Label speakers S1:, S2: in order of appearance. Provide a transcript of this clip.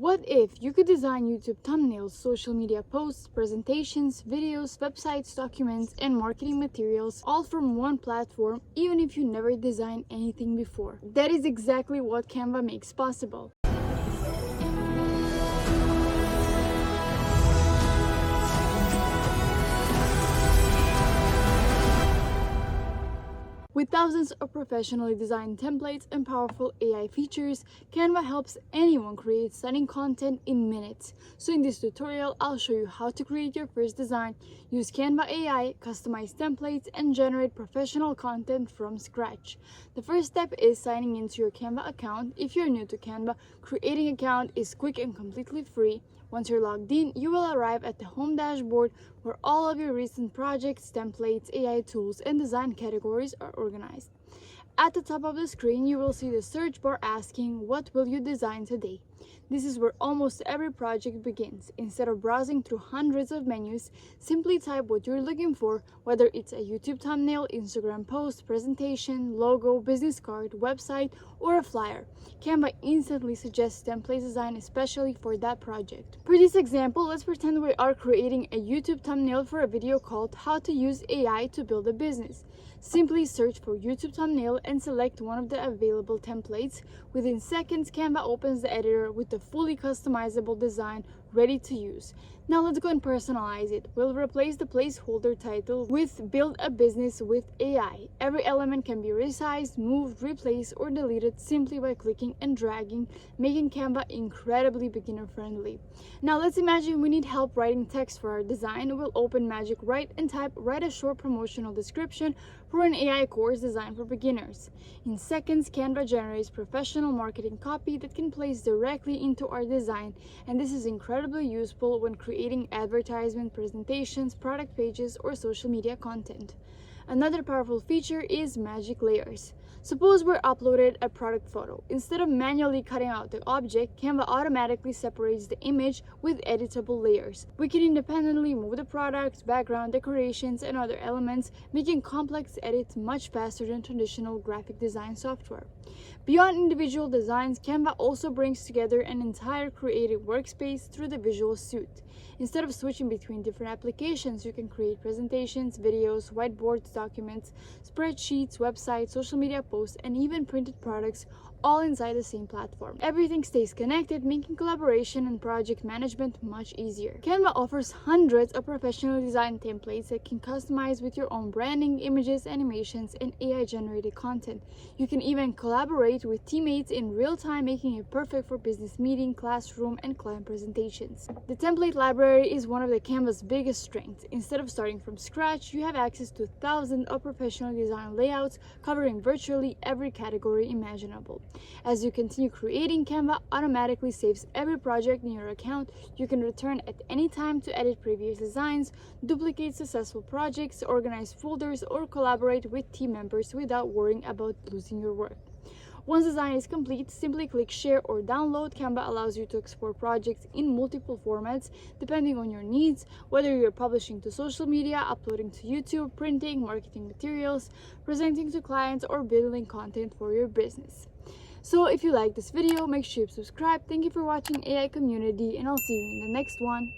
S1: What if you could design YouTube thumbnails, social media posts, presentations, videos, websites, documents, and marketing materials all from one platform, even if you never designed anything before? That is exactly what Canva makes possible. With thousands of professionally designed templates and powerful AI features, Canva helps anyone create stunning content in minutes. So in this tutorial, I'll show you how to create your first design, use Canva AI, customize templates, and generate professional content from scratch. The first step is signing into your Canva account. If you're new to Canva, creating an account is quick and completely free. Once you're logged in, you will arrive at the home dashboard where all of your recent projects, templates, AI tools, and design categories are organized. At the top of the screen, you will see the search bar asking, "What will you design today?" This is where almost every project begins. Instead of browsing through hundreds of menus, simply type what you're looking for, whether it's a YouTube thumbnail, Instagram post, presentation, logo, business card, website, or a flyer. Canva instantly suggests template design especially for that project. For this example, let's pretend we are creating a YouTube thumbnail for a video called "How to Use AI to Build a Business." Simply search for YouTube thumbnail and select one of the available templates. Within seconds, Canva opens the editor with the fully customizable design ready to use. Now let's go and personalize it. We'll replace the placeholder title with "Build a Business with AI." Every element can be resized, moved, replaced, or deleted simply by clicking and dragging, making Canva incredibly beginner friendly. Now let's imagine we need help writing text for our design. We'll open Magic Write and type "Write a short promotional description for an AI course designed for beginners." In seconds, Canva generates professional marketing copy that can place directly into our design, and this is incredibly useful when creating advertisement, presentations, product pages, or social media content. Another powerful feature is Magic Layers. Suppose we're uploaded a product photo. Instead of manually cutting out the object, Canva automatically separates the image with editable layers. We can independently move the product, background, decorations, and other elements, making complex edits much faster than traditional graphic design software. Beyond individual designs, Canva also brings together an entire creative workspace through the Visual Suite. Instead of switching between different applications, you can create presentations, videos, whiteboards, documents, spreadsheets, websites, social media posts, and even printed products, all inside the same platform. Everything stays connected, making collaboration and project management much easier. Canva offers hundreds of professionally designed templates that can customize with your own branding, images, animations, and AI-generated content. You can even collaborate with teammates in real time, making it perfect for business meeting, classroom, and client presentations. The template library is one of the Canva's biggest strengths. Instead of starting from scratch, you have access to thousands of professionally designed layouts covering virtually every category imaginable. As you continue creating, Canva automatically saves every project in your account. You can return at any time to edit previous designs, duplicate successful projects, organize folders, or collaborate with team members without worrying about losing your work. Once design is complete, simply click Share or Download. Canva allows you to export projects in multiple formats depending on your needs, whether you're publishing to social media, uploading to YouTube, printing, marketing materials, presenting to clients, or building content for your business. So if you like this video, make sure you subscribe. Thank you for watching AI Community, and I'll see you in the next one.